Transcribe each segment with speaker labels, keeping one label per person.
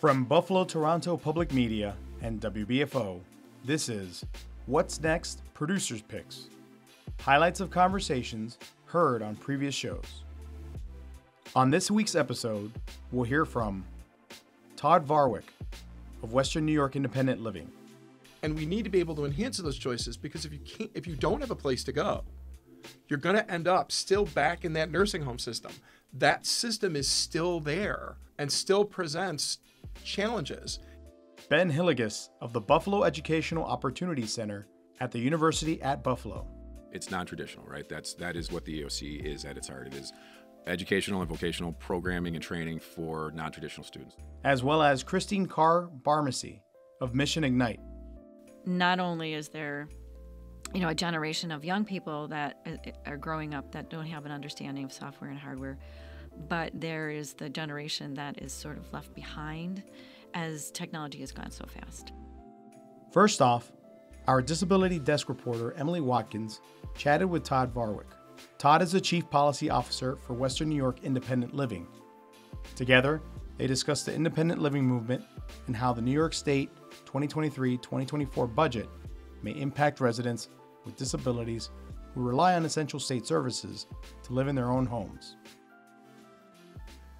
Speaker 1: From Buffalo Toronto Public Media and WBFO, this is What's Next Producers Picks. Highlights of conversations heard on previous shows. On this week's episode, we'll hear from Todd Vaarwerk of Western New York Independent Living.
Speaker 2: And we need to be able to enhance those choices, because if you don't have a place to go, you're going to end up still back in that nursing home system. That system is still there and still presents challenges.
Speaker 1: Ben Hilligas of the Buffalo Educational Opportunity Center at the University at Buffalo.
Speaker 3: It's non-traditional, right? That is what the EOC is at its heart. It is educational and vocational programming and training for non-traditional students.
Speaker 1: As well as Christine Carr-Barmasse of Mission Ignite.
Speaker 4: Not only is there, a generation of young people that are growing up that don't have an understanding of software and hardware, but there is the generation that is sort of left behind as technology has gone so fast.
Speaker 1: First off, our disability desk reporter, Emily Watkins, chatted with Todd Vaarwerk. Todd is the Chief Policy Officer for Western New York Independent Living. Together, they discussed the independent living movement and how the New York State 2023-2024 budget may impact residents with disabilities who rely on essential state services to live in their own homes.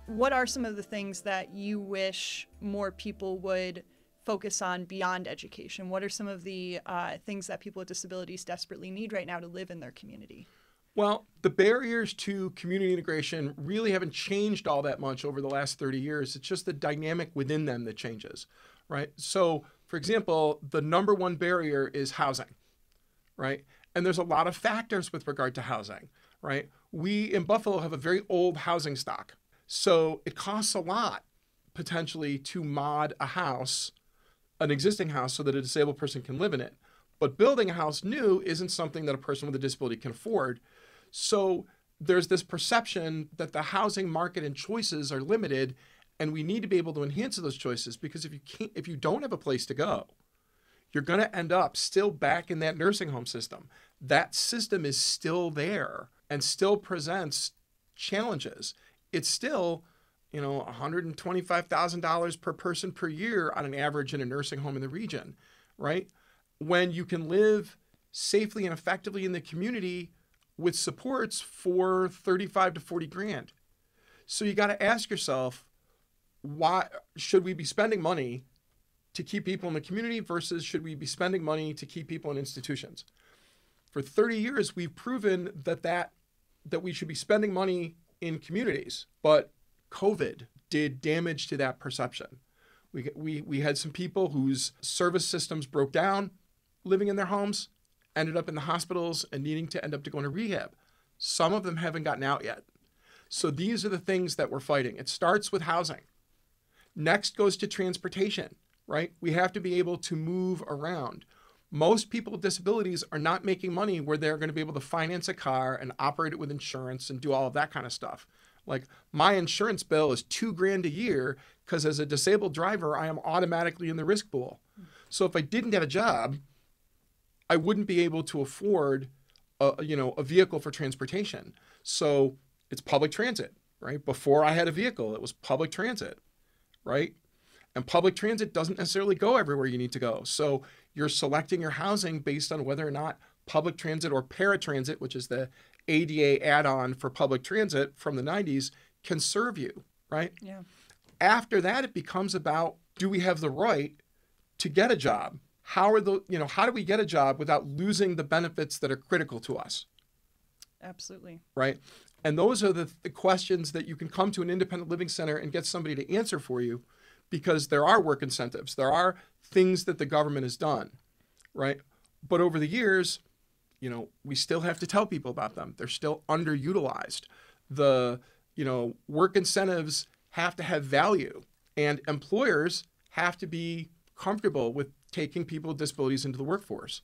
Speaker 5: What are some of the things that you wish more people would focus on beyond education? What are some of the things that people with disabilities desperately need right now to live in their community?
Speaker 2: Well, the barriers to community integration really haven't changed all that much over the last 30 years. It's just the dynamic within them that changes, right? So, for example, the number one barrier is housing, right? And there's a lot of factors with regard to housing, right? We in Buffalo have a very old housing stock. So it costs a lot, potentially, to mod a house, an existing house, so that a disabled person can live in it. But building a house new isn't something that a person with a disability can afford. So there's this perception that the housing market and choices are limited, and we need to be able to enhance those choices, because if you don't have a place to go, you're going to end up still back in that nursing home system. That system is still there and still presents challenges. It's still, $125,000 per person per year on an average in a nursing home in the region, right? When you can live safely and effectively in the community with supports for 35 to 40 grand. So you got to ask yourself, why should we be spending money to keep people in the community versus should we be spending money to keep people in institutions? For 30 years, we've proven that we should be spending money in communities, but COVID did damage to that perception. We had some people whose service systems broke down, living in their homes, ended up in the hospitals and needing to end up to go into rehab. Some of them haven't gotten out yet. So these are the things that we're fighting. It starts with housing. Next goes to transportation, right? We have to be able to move around. Most people with disabilities are not making money where they're going to be able to finance a car and operate it with insurance and do all of that kind of stuff. Like, my insurance bill is $2,000 a year because as a disabled driver, I am automatically in the risk pool. So if I didn't have a job, I wouldn't be able to afford a vehicle for transportation. So it's public transit, right? Before I had a vehicle, it was public transit, right? And public transit doesn't necessarily go everywhere you need to go. So you're selecting your housing based on whether or not public transit or paratransit, which is the ADA add-on for public transit from the 90s, can serve you, right?
Speaker 5: Yeah.
Speaker 2: After that, it becomes about, do we have the right to get a job? How do we get a job without losing the benefits that are critical to us?
Speaker 5: Absolutely.
Speaker 2: Right? And those are the questions that you can come to an independent living center and get somebody to answer for you, because there are work incentives. There are things that the government has done, right? But over the years, we still have to tell people about them. They're still underutilized. The, work incentives have to have value, and employers have to be comfortable with taking people with disabilities into the workforce,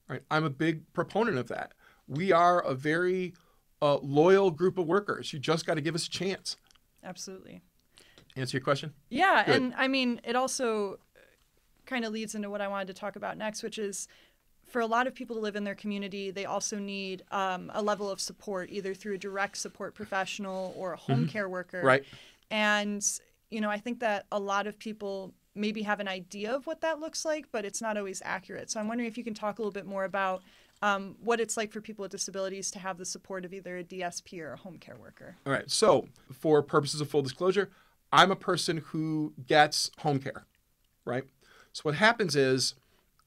Speaker 2: right? I'm a big proponent of that. We are a very loyal group of workers. You just got to give us a chance.
Speaker 5: Absolutely.
Speaker 2: Answer your question?
Speaker 5: Yeah.
Speaker 2: Good.
Speaker 5: And I mean, it also kind of leads into what I wanted to talk about next, which is for a lot of people to live in their community, they also need a level of support, either through a direct support professional or a home care worker.
Speaker 2: Right.
Speaker 5: And, I think that a lot of people maybe have an idea of what that looks like, but it's not always accurate. So I'm wondering if you can talk a little bit more about what it's like for people with disabilities to have the support of either a DSP or a home care worker.
Speaker 2: All right. So for purposes of full disclosure, I'm a person who gets home care, right? So what happens is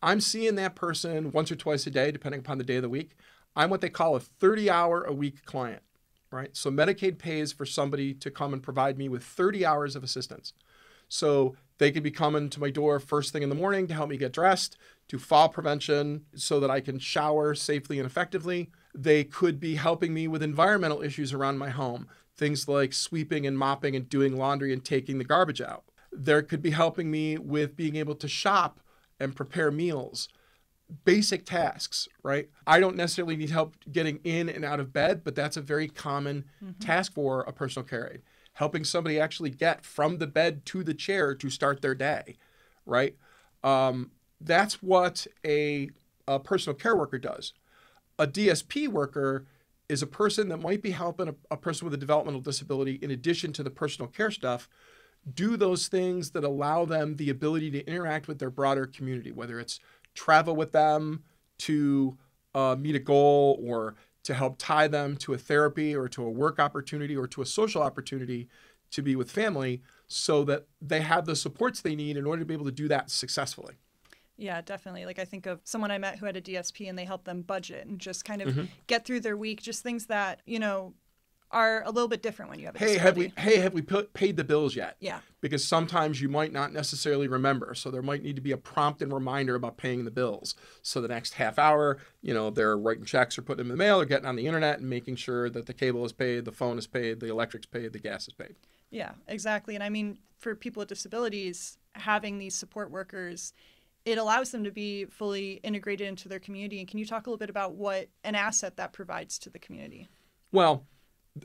Speaker 2: I'm seeing that person once or twice a day, depending upon the day of the week. I'm what they call a 30-hour-a-week client, right? So Medicaid pays for somebody to come and provide me with 30 hours of assistance. So they could be coming to my door first thing in the morning to help me get dressed, to fall prevention so that I can shower safely and effectively. They could be helping me with environmental issues around my home, things like sweeping and mopping and doing laundry and taking the garbage out. There could be helping me with being able to shop and prepare meals, basic tasks, right? I don't necessarily need help getting in and out of bed, but that's a very common task for a personal care aide. Helping somebody actually get from the bed to the chair to start their day, right? That's what a personal care worker does. A DSP worker is a person that might be helping a person with a developmental disability, in addition to the personal care stuff, do those things that allow them the ability to interact with their broader community, whether it's travel with them to meet a goal, or to help tie them to a therapy or to a work opportunity or to a social opportunity to be with family, so that they have the supports they need in order to be able to do that successfully.
Speaker 5: Yeah, definitely. Like I think of someone I met who had a DSP and they helped them budget and just kind of get through their week, just things that, are a little bit different when you have a disability.
Speaker 2: Have we paid the bills yet?
Speaker 5: Yeah.
Speaker 2: Because sometimes you might not necessarily remember. So there might need to be a prompt and reminder about paying the bills. So the next half hour, they're writing checks or putting them in the mail or getting on the internet and making sure that the cable is paid, the phone is paid, the electric's paid, the gas is paid.
Speaker 5: Yeah, exactly. And I mean, for people with disabilities, having these support workers, it allows them to be fully integrated into their community. And can you talk a little bit about what an asset that provides to the community?
Speaker 2: Well,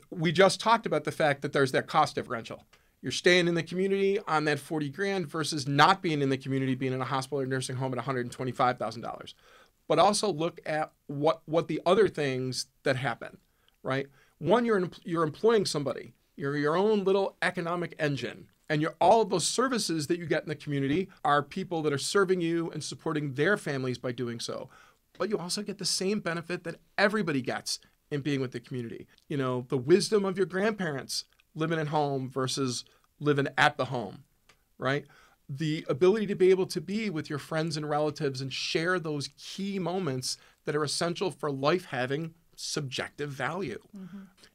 Speaker 2: we just talked about the fact that there's that cost differential. You're staying in the community on that $40,000 versus not being in the community, being in a hospital or nursing home at $125,000. But also look at what the other things that happen, right? One, you're employing somebody. You're your own little economic engine. And all of those services that you get in the community are people that are serving you and supporting their families by doing so. But you also get the same benefit that everybody gets in being with the community. The wisdom of your grandparents living at home versus living at the home, right? The ability to be able to be with your friends and relatives and share those key moments that are essential for life having subjective value.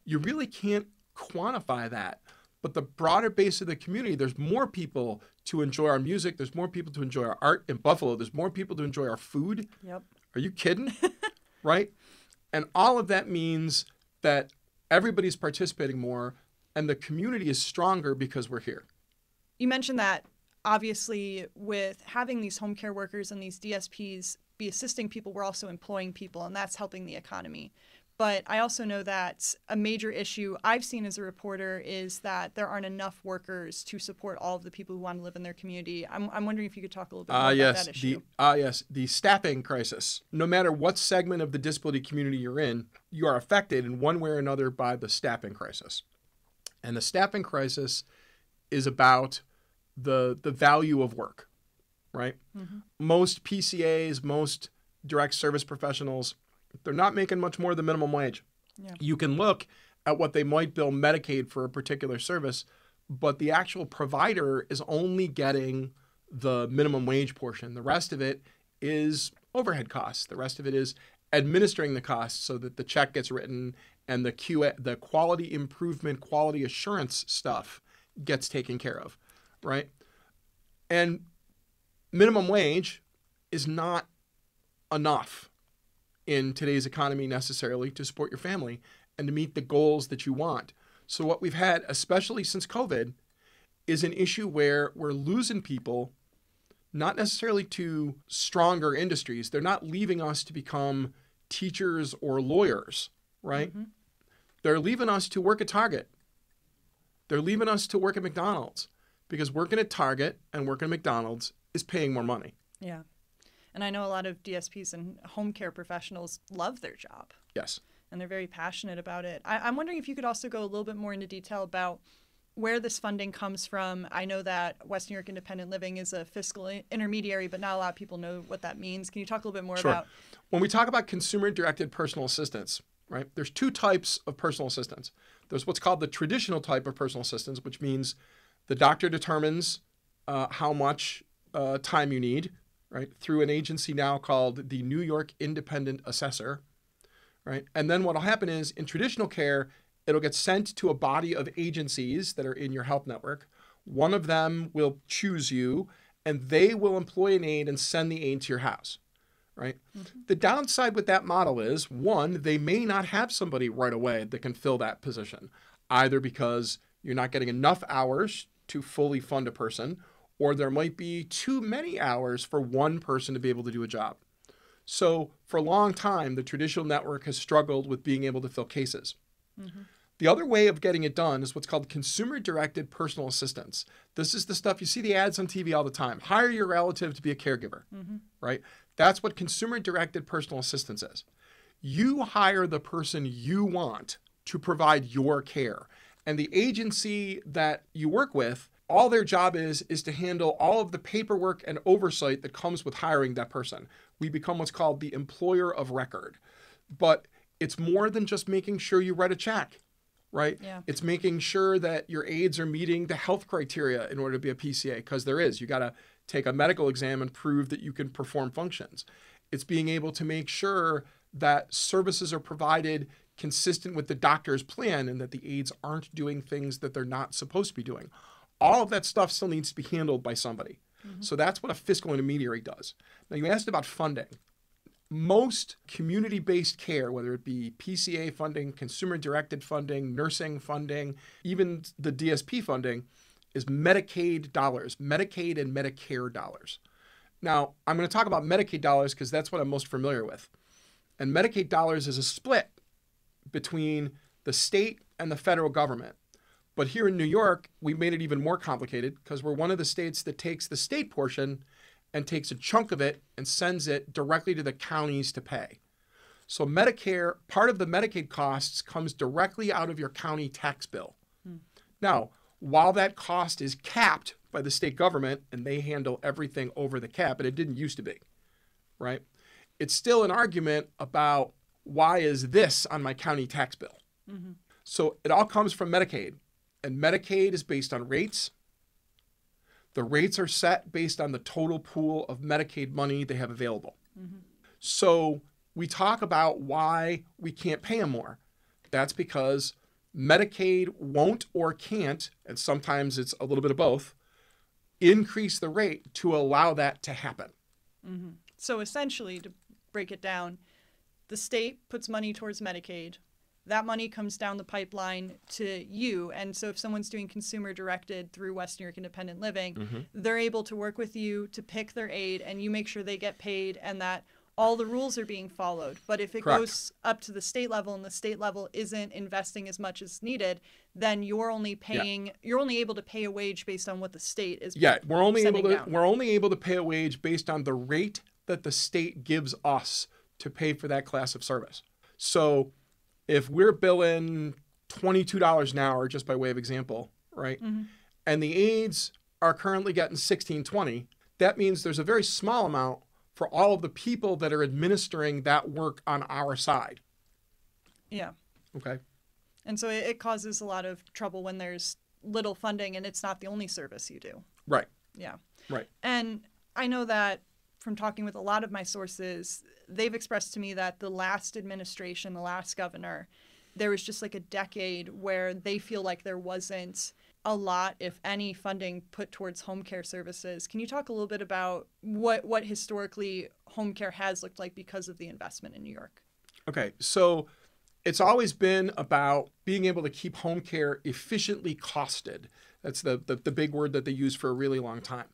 Speaker 2: You really can't quantify that. But the broader base of the community, there's more people to enjoy our music. There's more people to enjoy our art in Buffalo. There's more people to enjoy our food.
Speaker 5: Yep.
Speaker 2: Are you kidding? Right? And all of that means that everybody's participating more and the community is stronger because we're here.
Speaker 5: You mentioned that obviously with having these home care workers and these DSPs be assisting people, we're also employing people, and that's helping the economy. But I also know that a major issue I've seen as a reporter is that there aren't enough workers to support all of the people who want to live in their community. I'm wondering if you could talk a little bit more about that issue.
Speaker 2: The staffing crisis. No matter what segment of the disability community you're in, you are affected in one way or another by the staffing crisis. And the staffing crisis is about the value of work, right? Most PCAs, most direct service professionals, they're not making much more than minimum wage. Yeah. You can look at what they might bill Medicaid for a particular service, but the actual provider is only getting the minimum wage portion. The rest of it is overhead costs. The rest of it is administering the costs so that the check gets written and the quality improvement, quality assurance stuff gets taken care of, right? And minimum wage is not enough in today's economy necessarily to support your family and to meet the goals that you want. So what we've had, especially since COVID, is an issue where we're losing people, not necessarily to stronger industries. They're not leaving us to become teachers or lawyers, right? They're leaving us to work at Target. They're leaving us to work at McDonald's because working at Target and working at McDonald's is paying more money.
Speaker 5: Yeah. And I know a lot of DSPs and home care professionals love their job.
Speaker 2: Yes.
Speaker 5: And they're very passionate about it. I'm wondering if you could also go a little bit more into detail about where this funding comes from. I know that West New York Independent Living is a fiscal intermediary, but not a lot of people know what that means. Can you talk a little bit more about?
Speaker 2: When we talk about consumer-directed personal assistance, right, there's two types of personal assistance. There's what's called the traditional type of personal assistance, which means the doctor determines how much time you need, right, through an agency now called the New York Independent Assessor, right? And then what will happen is in traditional care, it'll get sent to a body of agencies that are in your health network. One of them will choose you, and they will employ an aide and send the aide to your house, right? Mm-hmm. The downside with that model is, one, they may not have somebody right away that can fill that position, either because you're not getting enough hours to fully fund a person, or there might be too many hours for one person to be able to do a job. So for a long time, the traditional network has struggled with being able to fill cases. Mm-hmm. The other way of getting it done is what's called consumer-directed personal assistance. This is the stuff, you see the ads on TV all the time. Hire your relative to be a caregiver, right? That's what consumer-directed personal assistance is. You hire the person you want to provide your care. And the agency that you work with, all their job is to handle all of the paperwork and oversight that comes with hiring that person. We become what's called the employer of record. But it's more than just making sure you write a check, right?
Speaker 5: Yeah.
Speaker 2: It's making sure that your aides are meeting the health criteria in order to be a PCA, because there is. You got to take a medical exam and prove that you can perform functions. It's being able to make sure that services are provided consistent with the doctor's plan and that the aides aren't doing things that they're not supposed to be doing. All of that stuff still needs to be handled by somebody. Mm-hmm. So that's what a fiscal intermediary does. Now, you asked about funding. Most community-based care, whether it be PCA funding, consumer-directed funding, nursing funding, even the DSP funding, is Medicaid dollars, Medicaid and Medicare dollars. Now, I'm going to talk about Medicaid dollars because that's what I'm most familiar with. And Medicaid dollars is a split between the state and the federal government. But here in New York, we made it even more complicated because we're one of the states that takes the state portion and takes a chunk of it and sends it directly to the counties to pay. So Medicare, part of the Medicaid costs comes directly out of your county tax bill. Now, while that cost is capped by the state government and they handle everything over the cap, and it didn't used to be, right? It's still an argument about why is this on my county tax bill? Mm-hmm. So it all comes from Medicaid, and Medicaid is based on rates. The rates are set based on the total pool of Medicaid money they have available. Mm-hmm. So we talk about why we can't pay them more. That's because Medicaid won't or can't, and sometimes it's a little bit of both, increase the rate to allow that to happen.
Speaker 5: Mm-hmm. So essentially, to break it down, the state puts money towards Medicaid. That money comes down the pipeline to you. And so if someone's doing consumer directed through West New York Independent Living, mm-hmm. they're able to work with you to pick their aid, and you make sure they get paid and that all the rules are being followed. But if it
Speaker 2: Correct.
Speaker 5: Goes up to the state level and the state level isn't investing as much as needed, then you're only paying, you're only able to pay a wage based on what the state is
Speaker 2: we're only able to pay a wage based on the rate that the state gives us to pay for that class of service. So if we're billing $22 an hour, just by way of example, right? Mm-hmm. And the aides are currently getting $16.20, that means there's a very small amount for all of the people that are administering that work on our side.
Speaker 5: Yeah.
Speaker 2: Okay.
Speaker 5: And so it causes a lot of trouble when there's little funding and it's not the only service you do.
Speaker 2: Right.
Speaker 5: Yeah.
Speaker 2: Right.
Speaker 5: And I know that from talking with a lot of my sources, they've expressed to me that the last administration, the last governor, there was just like a decade where they feel like there wasn't a lot, if any, funding put towards home care services. Can you talk a little bit about what historically home care has looked like because of the investment in New York? Okay,
Speaker 2: so it's always been about being able to keep home care efficiently costed. That's the big word that they use for a really long time.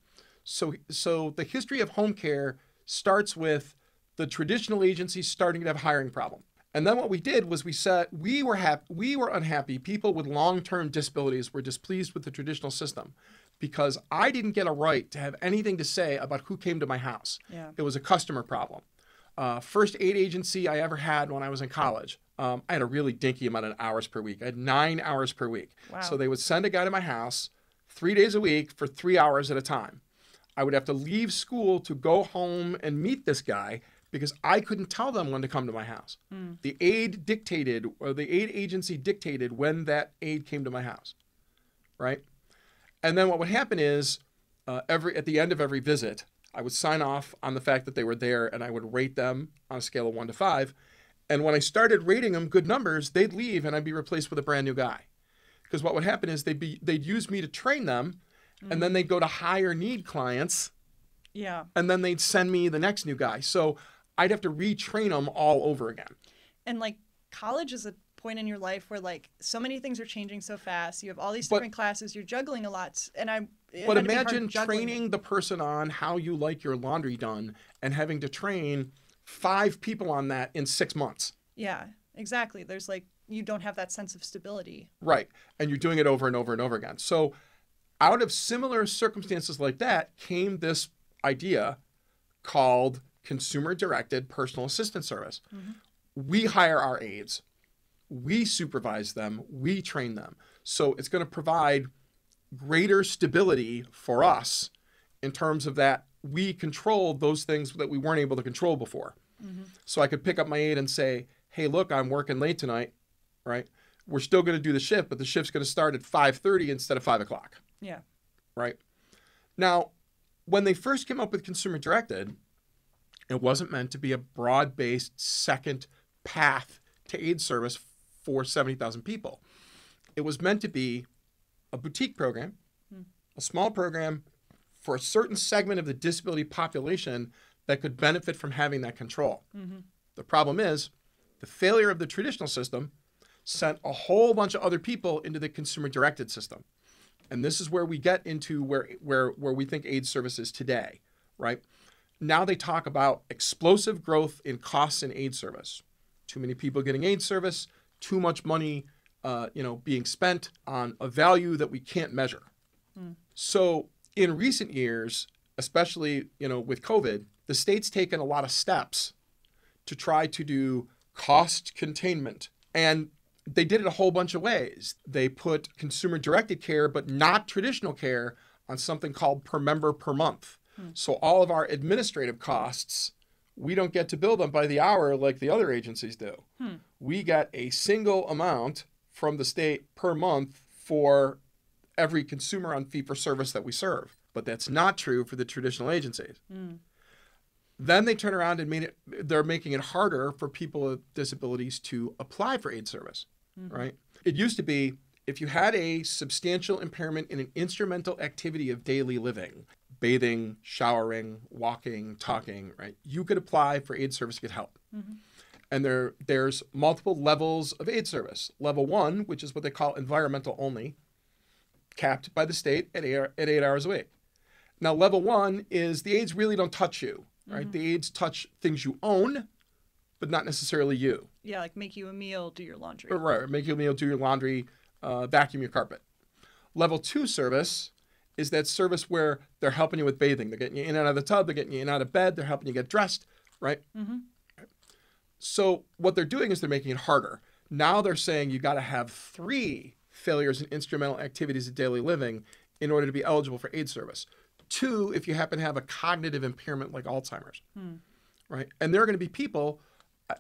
Speaker 2: So the history of home care starts with the traditional agencies starting to have a hiring problem. And then what we did was we said we were unhappy. People with long-term disabilities were displeased with the traditional system because I didn't get a right to have anything to say about who came to my house.
Speaker 5: Yeah.
Speaker 2: It was a customer problem. First aid agency I ever had when I was in college. I had a really dinky amount of hours per week. I had 9 hours per week.
Speaker 5: Wow.
Speaker 2: So they would send a guy to my house 3 days a week for 3 hours at a time. I would have to leave school to go home and meet this guy because I couldn't tell them when to come to my house. The aid dictated, or the aid agency dictated when that aid came to my house, right? And then what would happen is at the end of every visit, I would sign off on the fact that they were there, and I would rate them on a scale of 1 to 5. And when I started rating them good numbers, they'd leave and I'd be replaced with a brand new guy. Because what would happen is they'd use me to train them, and then they'd go to higher need clients.
Speaker 5: Yeah.
Speaker 2: And then they'd send me the next new guy. So I'd have to retrain them all over again.
Speaker 5: And like college is a point in your life where like so many things are changing so fast. You have all these different classes. You're juggling a lot.
Speaker 2: But imagine training the person on how you like your laundry done and having to train 5 people on that in 6 months.
Speaker 5: Yeah, exactly. There's like, you don't have that sense of stability.
Speaker 2: Right. And you're doing it over and over and over again. So out of similar circumstances like that came this idea called consumer-directed personal assistance service. We hire our aides. We supervise them. We train them. So it's going to provide greater stability for us in terms of that we control those things that we weren't able to control before. So I could pick up my aide and say, hey, look, I'm working late tonight, right? We're still going to do the shift, but the shift's going to start at 5:30 instead of 5 o'clock.
Speaker 5: Yeah.
Speaker 2: Right. Now, when they first came up with consumer directed, it wasn't meant to be a broad-based second path to aid service for 70,000 people. It was meant to be a boutique program, a small program for a certain segment of the disability population that could benefit from having that control. The problem is the failure of the traditional system sent a whole bunch of other people into the consumer-directed system. And this is where we get into where we think aid service is today, right? Now they talk about explosive growth in costs in aid service. Too many people getting aid service, too much money being spent on a value that we can't measure. So in recent years, especially with COVID, the state's taken a lot of steps to try to do cost containment. And they did it a whole bunch of ways. They put consumer-directed care, but not traditional care, on something called per member per month. So all of our administrative costs, we don't get to bill them by the hour like the other agencies do. We get a single amount from the state per month for every consumer on fee-for-service that we serve. But that's not true for the traditional agencies. Then they turn around and they're making it harder for people with disabilities to apply for aid service, right? It used to be if you had a substantial impairment in an instrumental activity of daily living, bathing, showering, walking, talking, right? You could apply for aid service to get help. And there's multiple levels of aid service. Level 1, which is what they call environmental only, capped by the state at 8 hours a week. Now, level 1 is the aids really don't touch you. Right? The aids touch things you own, but not necessarily you.
Speaker 5: Yeah, like make you a meal, do your laundry.
Speaker 2: Right, make you a meal, do your laundry, vacuum your carpet. Level 2 service is that service where they're helping you with bathing. They're getting you in and out of the tub, they're getting you in and out of bed, they're helping you get dressed, right? So what they're doing is they're making it harder. Now they're saying you got to have 3 failures in instrumental activities of daily living in order to be eligible for aid service. 2, if you happen to have a cognitive impairment like Alzheimer's, right? And there are going to be people,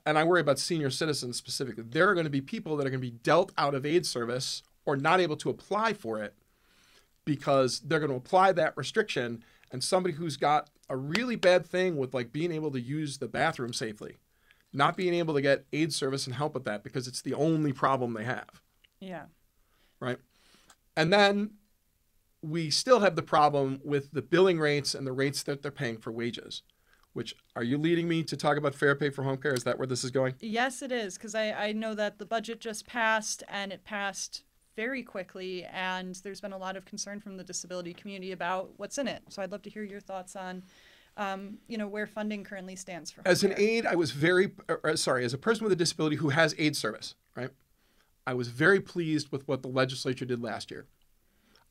Speaker 2: and I worry about senior citizens specifically, there are going to be people that are going to be dealt out of aid service or not able to apply for it because they're going to apply that restriction, and somebody who's got a really bad thing with like being able to use the bathroom safely, not being able to get aid service and help with that because it's the only problem they have.
Speaker 5: Yeah.
Speaker 2: Right? And then we still have the problem with the billing rates and the rates that they're paying for wages, which are you leading me to talk about fair pay for home care? Is that where this is going?
Speaker 5: Yes, it is, because I know that the budget just passed, and it passed very quickly, and there's been a lot of concern from the disability community about what's in it. So I'd love to hear your thoughts on, where funding currently stands for home
Speaker 2: As an
Speaker 5: care.
Speaker 2: aide, as a person with a disability who has aid service, right? I was very pleased with what the legislature did last year.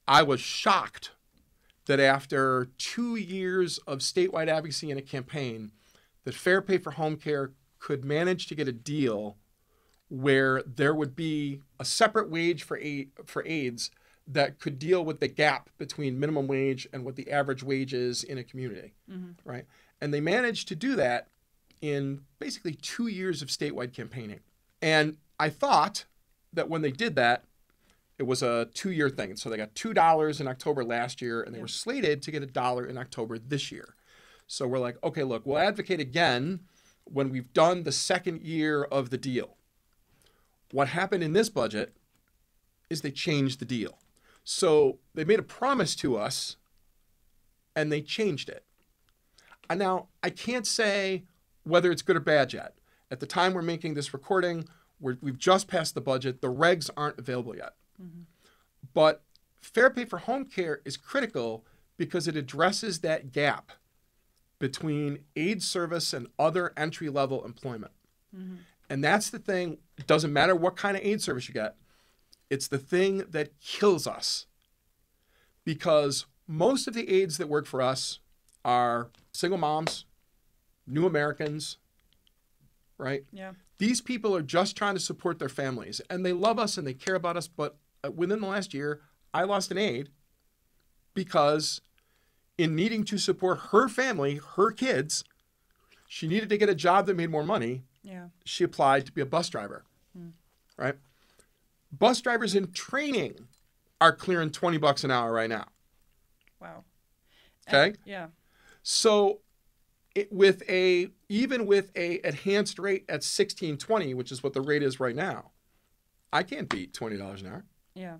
Speaker 2: I was shocked that after 2 years of statewide advocacy and a campaign, that Fair Pay for Home Care could manage to get a deal where there would be a separate wage for aides that could deal with the gap between minimum wage and what the average wage is in a community, right? And they managed to do that in basically 2 years of statewide campaigning. And I thought that when they did that, it was a 2-year thing. So they got $2 in October last year, and they were slated to get $1 in October this year. So we're like, okay, look, we'll advocate again when we've done the second year of the deal. What happened in this budget is they changed the deal. So they made a promise to us, and they changed it. And now, I can't say whether it's good or bad yet. At the time we're making this recording, we've just passed the budget. The regs aren't available yet. But Fair Pay for Home Care is critical because it addresses that gap between aid service and other entry-level employment. And that's the thing. It doesn't matter what kind of aid service you get. It's the thing that kills us. Because most of the aides that work for us are single moms, new Americans, right?
Speaker 5: Yeah.
Speaker 2: These people are just trying to support their families. And they love us and they care about us. But within the last year, I lost an aide because in needing to support her family, her kids, she needed to get a job that made more money.
Speaker 5: Yeah.
Speaker 2: She applied to be a bus driver, right? Bus drivers in training are clearing $20 an hour right now.
Speaker 5: Wow.
Speaker 2: Okay.
Speaker 5: Yeah.
Speaker 2: So even with a enhanced rate at $16.20, which is what the rate is right now, I can't beat $20 an hour.
Speaker 5: Yeah.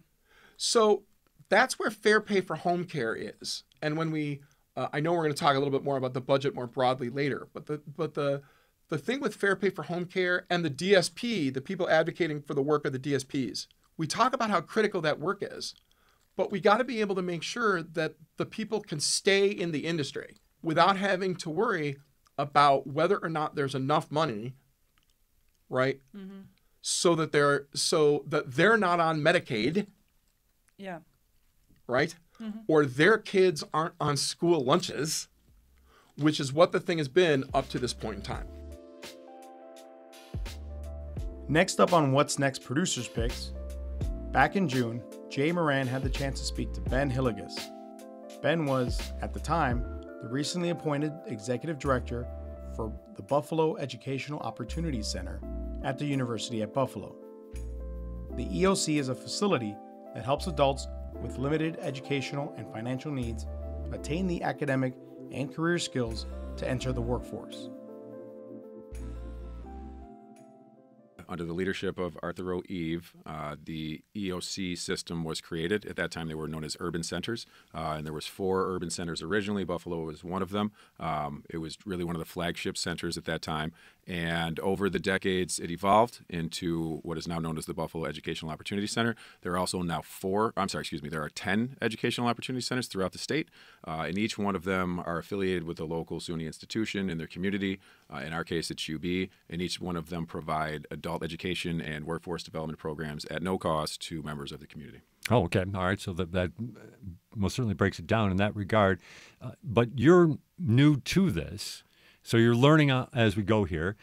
Speaker 2: So that's where Fair Pay for Home Care is. And when I know we're going to talk a little bit more about the budget more broadly later, but the thing with Fair Pay for Home Care and the DSP, the people advocating for the work of the DSPs, we talk about how critical that work is, but we got to be able to make sure that the people can stay in the industry without having to worry about whether or not there's enough money, right? So that they're not on Medicaid,
Speaker 5: Yeah.
Speaker 2: right? Or their kids aren't on school lunches, which is what the thing has been up to this point in time.
Speaker 1: Next up on What's Next Producers Picks, back in June, Jay Moran had the chance to speak to Ben Hilligas. Ben was, at the time, the recently appointed Executive Director for the Buffalo Educational Opportunities Center at the University at Buffalo. The EOC is a facility that helps adults with limited educational and financial needs attain the academic and career skills to enter the workforce.
Speaker 3: Under the leadership of Arthur O. Eve, the EOC system was created. At that time, they were known as urban centers, and there was 4 urban centers originally. Buffalo was one of them. It was really one of the flagship centers at that time. And over the decades, it evolved into what is now known as the Buffalo Educational Opportunity Center. There are also now there are 10 educational opportunity centers throughout the state, and each one of them are affiliated with a local SUNY institution in their community. In our case, it's UB, and each one of them provide adult education and workforce development programs at no cost to members of the community.
Speaker 6: Oh, okay. All right. So that most certainly breaks it down in that regard. But you're new to this, so you're learning as we go here.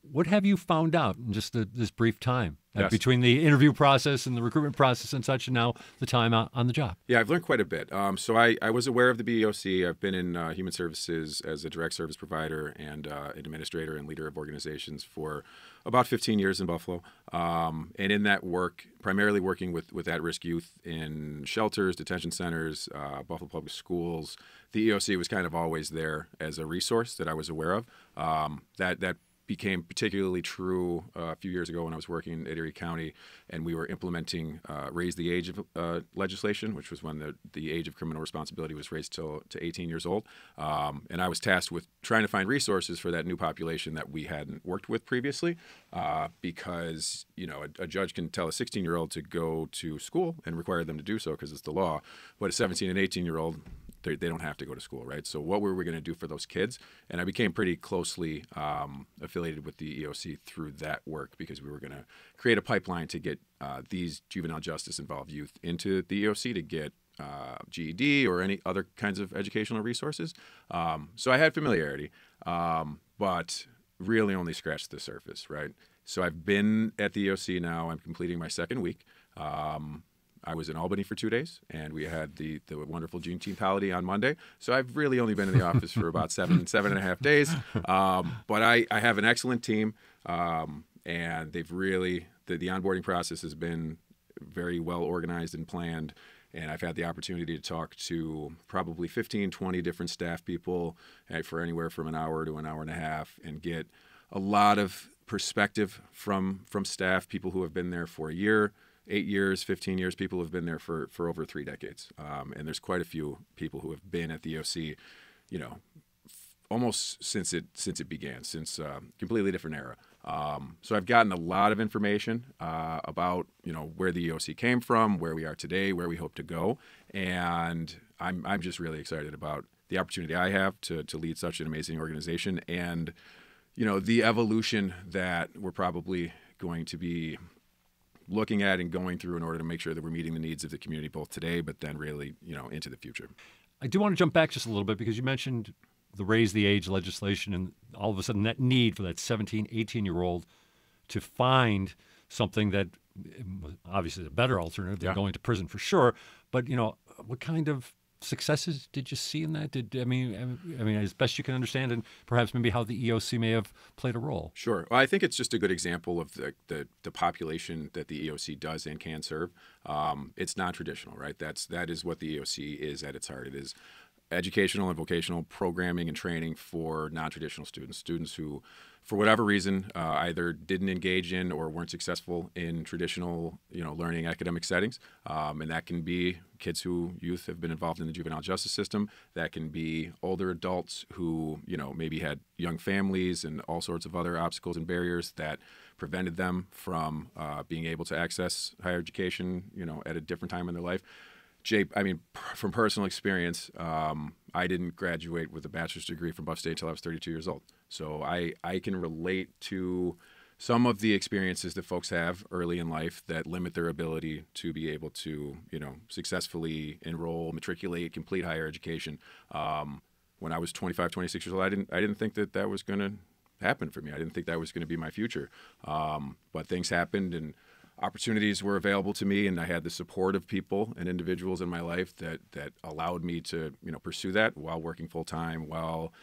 Speaker 6: What have you found out in just this brief time between the interview process and the recruitment process and such, and now the time on the job?
Speaker 3: Yeah, I've learned quite a bit. So I was aware of the BEOC. I've been in human services as a direct service provider and administrator and leader of organizations for about 15 years in Buffalo. And in that work, primarily working with at-risk youth in shelters, detention centers, Buffalo Public Schools, the EOC was kind of always there as a resource that I was aware of. That became particularly true a few years ago when I was working at Erie County, and we were implementing raise the age of legislation, which was when the age of criminal responsibility was raised to 18 years old. And I was tasked with trying to find resources for that new population that we hadn't worked with previously, because a judge can tell a 16-year-old to go to school and require them to do so because it's the law, but a 17 and 18-year-old, they don't have to go to school, right? So what were we going to do for those kids? And I became pretty closely affiliated with the EOC through that work because we were going to create a pipeline to get these juvenile justice involved youth into the EOC to get GED or any other kinds of educational resources. So I had familiarity, but really only scratched the surface, right? So I've been at the EOC now. I'm completing my second week. I was in Albany for 2 days, and we had the wonderful Juneteenth holiday on Monday. So I've really only been in the office for about seven and a half days. But I have an excellent team, and they've really, the onboarding process has been very well organized and planned. And I've had the opportunity to talk to probably 15, 20 different staff people for anywhere from an hour to an hour and a half, and get a lot of perspective from staff, people who have been there for a year, 8 years, 15 years, people who have been there for over 3 decades. And there's quite a few people who have been at the EOC, almost since it began, since completely different era. So I've gotten a lot of information about where the EOC came from, where we are today, where we hope to go, and I'm just really excited about the opportunity I have to lead such an amazing organization, and the evolution that we're probably going to be looking at and going through in order to make sure that we're meeting the needs of the community both today, but then really into the future.
Speaker 6: I do want to jump back just a little bit because you mentioned the raise the age legislation, and all of a sudden that need for that 17, 18-year-old to find something that obviously is a better alternative than going to prison for sure. But, what kind of successes did you see in that? I mean, as best you can understand, and perhaps maybe how the EOC may have played a role.
Speaker 3: Sure. Well, I think it's just a good example of the population that the EOC does and can serve. It's non-traditional, right? That is what the EOC is at its heart. It is educational and vocational programming and training for non-traditional students who, for whatever reason, either didn't engage in or weren't successful in traditional, learning academic settings. And that can be youth have been involved in the juvenile justice system. That can be older adults who, maybe had young families and all sorts of other obstacles and barriers that prevented them from being able to access higher education, at a different time in their life. Jay, from personal experience, I didn't graduate with a bachelor's degree from Buff State until I was 32 years old. So I can relate to some of the experiences that folks have early in life that limit their ability to be able to, successfully enroll, matriculate, complete higher education. When I was 25, 26 years old, I didn't think that was going to happen for me. I didn't think that was going to be my future. But things happened, and opportunities were available to me, and I had the support of people and individuals in my life that allowed me to pursue that while working full time, while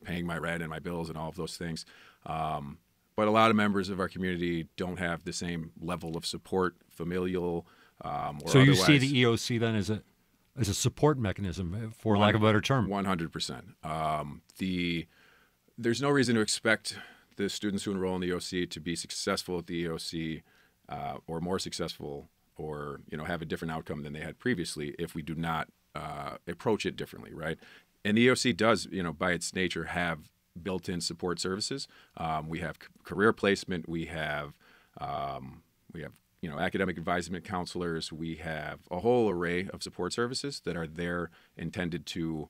Speaker 3: paying my rent and my bills and all of those things. But a lot of members of our community don't have the same level of support, familial or
Speaker 6: so you
Speaker 3: otherwise.
Speaker 6: See the EOC then as a support mechanism, for lack of a better term.
Speaker 3: 100%. There's no reason to expect the students who enroll in the EOC to be successful at the EOC or more successful or have a different outcome than they had previously if we do not approach it differently, right? And the EOC does, by its nature, have built-in support services. We have career placement. We have academic advisement counselors. We have a whole array of support services that are there intended to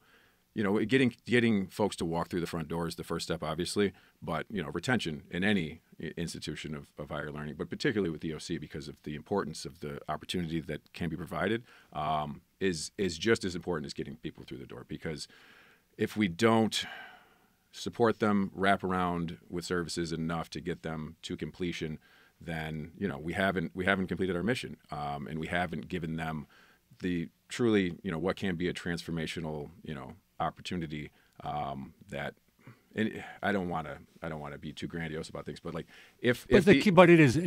Speaker 3: getting folks to walk through the front door is the first step, obviously, but, retention in any institution of higher learning, but particularly with the EOC because of the importance of the opportunity that can be provided, is just as important as getting people through the door. Because if we don't support them, wrap around with services enough to get them to completion, then, we haven't completed our mission, and we haven't given them the truly, what can be a transformational, opportunity that, and I don't want to be too grandiose about things, but but
Speaker 6: it is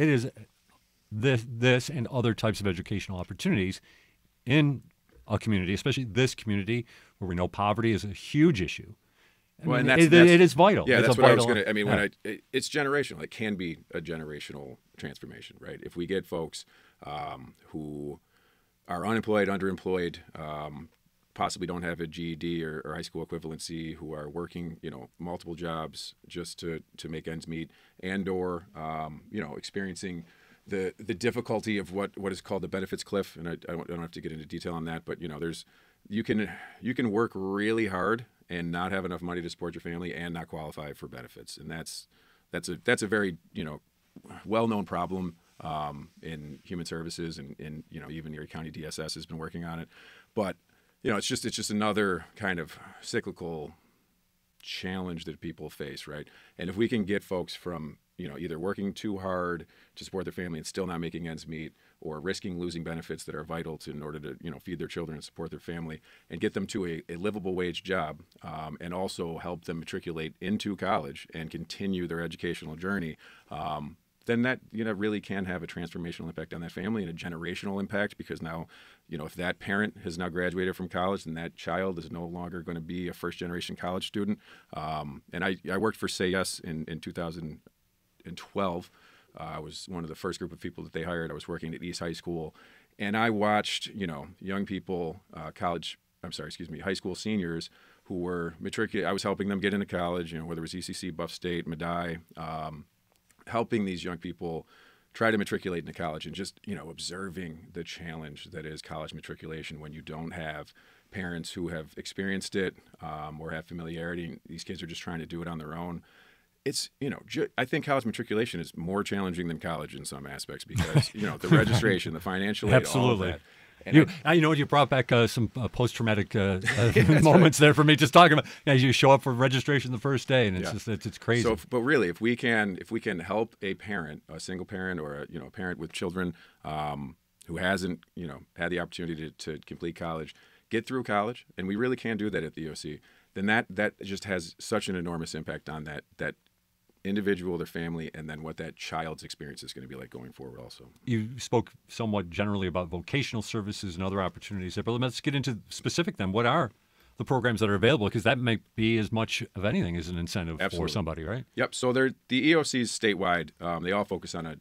Speaker 6: this and other types of educational opportunities in a community, especially this community where we know poverty is a huge issue. It is vital.
Speaker 3: Yeah,
Speaker 6: it's
Speaker 3: that's what I was going to. It's generational. It can be a generational transformation, right? If we get folks who are unemployed, underemployed, possibly don't have a GED or high school equivalency, who are working, multiple jobs just to make ends meet, and or experiencing the difficulty of what is called the benefits cliff. And I don't have to get into detail on that, but you can work really hard and not have enough money to support your family and not qualify for benefits, and that's a very well-known problem in human services, and even your county DSS has been working on it. But it's just another kind of cyclical challenge that people face, right? And if we can get folks from either working too hard to support their family and still not making ends meet, or risking losing benefits that are vital in order to feed their children and support their family, and get them to a livable wage job, and also help them matriculate into college and continue their educational journey, then that really can have a transformational impact on that family and a generational impact, because now if that parent has now graduated from college, then that child is no longer going to be a first generation college student. And I worked for Say Yes in 2012. I was one of the first group of people that they hired. I was working at East High School, and I watched young people, high school seniors who were matriculating. I was helping them get into college, whether it was ECC, Buff State, Medaille, helping these young people try to matriculate into college, and just observing the challenge that is college matriculation when you don't have parents who have experienced it, or have familiarity. These kids are just trying to do it on their own. It's I think college matriculation is more challenging than college in some aspects, because the registration, the financial aid,
Speaker 6: absolutely.
Speaker 3: all of that.
Speaker 6: And you brought back some post-traumatic moments there for me, just talking about you show up for registration the first day, and it's just it's crazy.
Speaker 3: So, but really, if we can help a parent, a single parent, or a parent with children who hasn't had the opportunity to complete college, get through college, and we really can do that at the EOC, then that just has such an enormous impact on that individual, their family, and then what that child's experience is going to be like going forward also.
Speaker 6: You spoke somewhat generally about vocational services and other opportunities there, but let's get into specific then. What are the programs that are available? Because that may be as much of anything as an incentive for somebody, right?
Speaker 3: Yep. So the EOCs statewide, they all focus on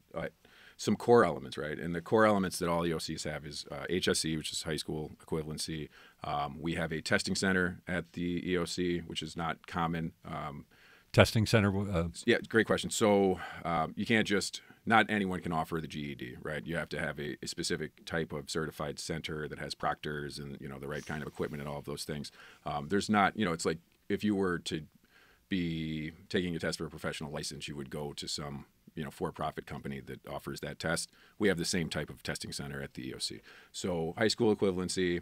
Speaker 3: some core elements, right? And the core elements that all EOCs have is HSE, which is high school equivalency. We have a testing center at the EOC, which is not common.
Speaker 6: Testing center?
Speaker 3: Yeah, great question. So you can't not anyone can offer the GED, right? You have to have a specific type of certified center that has proctors and, the right kind of equipment and all of those things. There's not, it's like if you were to be taking a test for a professional license, you would go to some, for-profit company that offers that test. We have the same type of testing center at the EOC. So high school equivalency,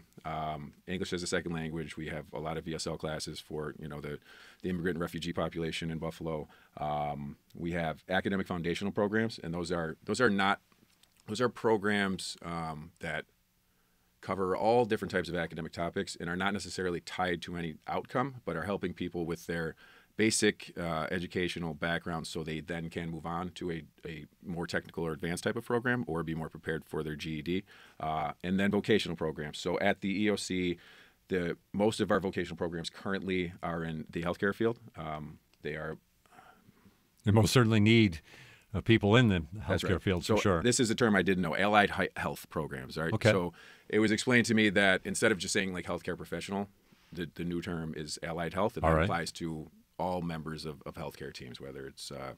Speaker 3: English as a second language. We have a lot of VSL classes for, the immigrant and refugee population in Buffalo. We have academic foundational programs, and those are programs that cover all different types of academic topics and are not necessarily tied to any outcome, but are helping people with their basic educational background, so they then can move on to a more technical or advanced type of program, or be more prepared for their GED. And then vocational programs. So at the EOC, most of our vocational programs currently are in the healthcare field. They
Speaker 6: most certainly need people in the healthcare field, for sure.
Speaker 3: This is a term I didn't know, allied health programs, right?
Speaker 6: Okay.
Speaker 3: So it was explained to me that instead of just saying like healthcare professional, the new term is allied health, and that applies to all members of healthcare teams, whether it's a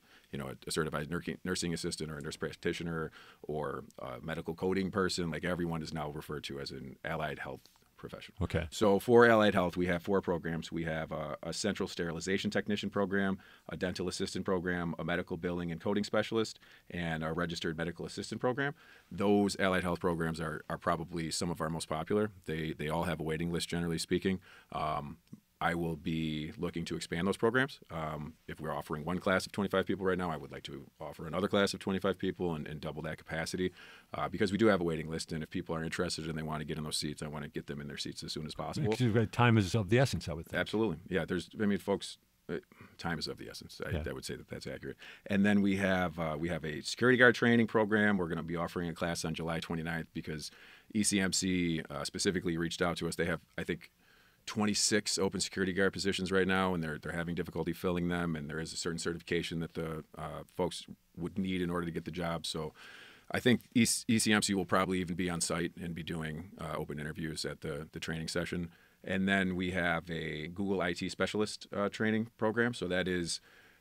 Speaker 3: certified nursing assistant or a nurse practitioner or a medical coding person. Like, everyone is now referred to as an allied health professional.
Speaker 6: Okay.
Speaker 3: So for allied health, we have 4 programs. We have a central sterilization technician program, a dental assistant program, a medical billing and coding specialist, and a registered medical assistant program. Those allied health programs are probably some of our most popular. They all have a waiting list, generally speaking. I will be looking to expand those programs. If we're offering one class of 25 people right now, I would like to offer another class of 25 people and double that capacity, because we do have a waiting list. And if people are interested and they want to get in those seats, I want to get them in their seats as soon as possible.
Speaker 6: Time is of the essence, I would think.
Speaker 3: Absolutely. Yeah, folks, time is of the essence. I would say that's accurate. And then we have a security guard training program. We're going to be offering a class on July 29th because ECMC specifically reached out to us. They have, I think, 26 open security guard positions right now, and they're having difficulty filling them, and there is a certain certification that the folks would need in order to get the job. So I think ECMC will probably even be on site and be doing open interviews at the training session. And then we have a Google IT specialist training program. So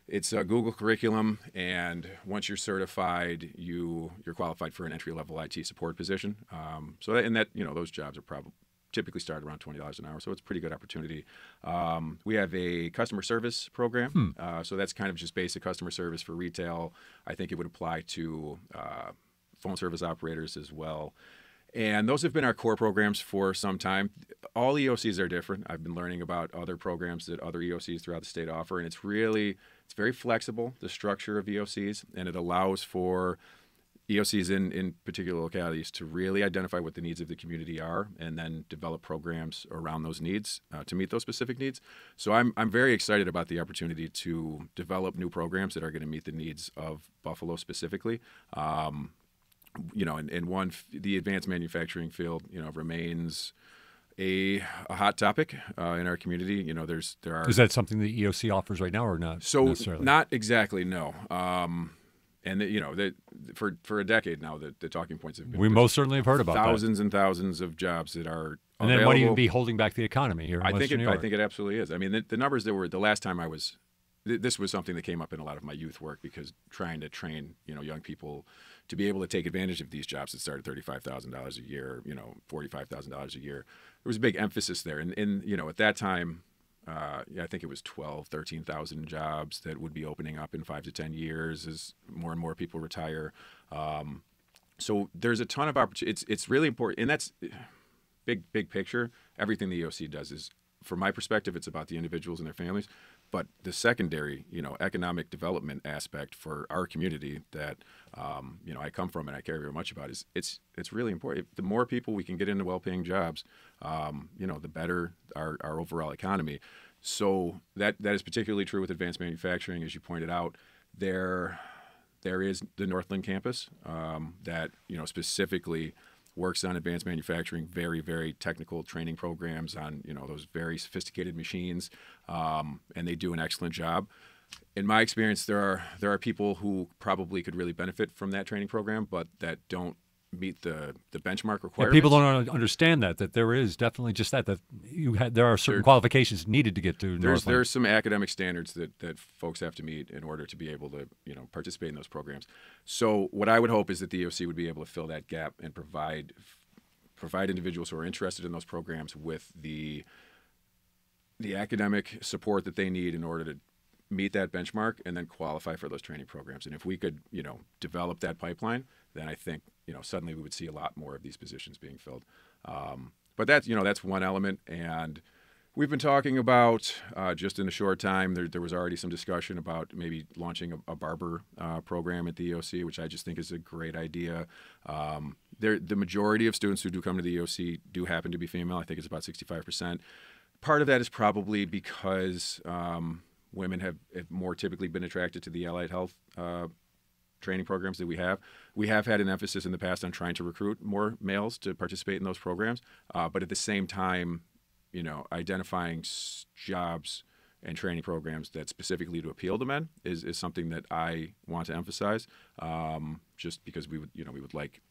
Speaker 3: it's a Google curriculum, and once you're certified, you're qualified for an entry-level IT support position. Those jobs are probably typically start around $20 an hour, so it's a pretty good opportunity. We have a customer service program, so that's kind of just basic customer service for retail. I think it would apply to phone service operators as well. And those have been our core programs for some time. All EOCs are different. I've been learning about other programs that other EOCs throughout the state offer, and it's very flexible, the structure of EOCs, and it allows for EOCs in particular localities to really identify what the needs of the community are and then develop programs around those needs to meet those specific needs. So I'm very excited about the opportunity to develop new programs that are going to meet the needs of Buffalo specifically. The advanced manufacturing field, remains a hot topic in our community. There are.
Speaker 6: Is that something the EOC offers right now, or not?
Speaker 3: So
Speaker 6: necessarily?
Speaker 3: Not exactly, no. For a decade now, the talking points have been.
Speaker 6: We most certainly have heard about
Speaker 3: thousands and thousands of jobs that are.
Speaker 6: And
Speaker 3: available.
Speaker 6: then might even be holding back the economy here in Western New York.
Speaker 3: I think it absolutely is. I mean, the numbers that were the last time I was. This was something that came up in a lot of my youth work because trying to train young people to be able to take advantage of these jobs that start at $35,000 a year, $45,000 a year. There was a big emphasis there, and at that time, I think it was 13,000 jobs that would be opening up in 5 to 10 years as more and more people retire. So there's a ton of opportunity. It's really important, and that's big picture. Everything the EOC does is, from my perspective, it's about the individuals and their families. But the secondary, economic development aspect for our community that, I come from and I care very much about is it's really important. The more people we can get into well-paying jobs, the better our overall economy. So that is particularly true with advanced manufacturing, as you pointed out. There is the Northland campus that, specifically works on advanced manufacturing, very, very technical training programs on, those very sophisticated machines, and they do an excellent job. In my experience, there are people who probably could really benefit from that training program, but that don't meet the benchmark requirements.
Speaker 6: Yeah, people don't understand that there is definitely just that there are certain qualifications needed to get to Northland.
Speaker 3: There's some academic standards that folks have to meet in order to be able to participate in those programs. So what I would hope is that the EOC would be able to fill that gap and provide individuals who are interested in those programs with the academic support that they need in order to meet that benchmark and then qualify for those training programs. And if we could develop that pipeline, then I think suddenly we would see a lot more of these positions being filled. But that's one element, and we've been talking about just in a short time. There was already some discussion about maybe launching a barber program at the EOC, which I just think is a great idea. The majority of students who do come to the EOC do happen to be female. I think it's about 65%. Part of that is probably because women have more typically been attracted to the allied health training programs that we have. We have had an emphasis in the past on trying to recruit more males to participate in those programs, but at the same time, identifying jobs and training programs that specifically to appeal to men is something that I want to emphasize, just because we would like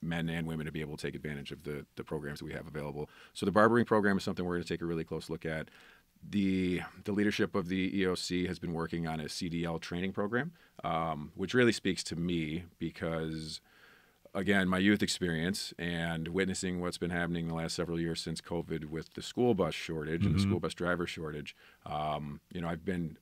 Speaker 3: men and women to be able to take advantage of the programs that we have available. So the barbering program is something we're going to take a really close look at. The leadership of the EOC has been working on a CDL training program, which really speaks to me because, again, my youth experience and witnessing what's been happening the last several years since COVID with the school bus shortage and the school bus driver shortage. I've been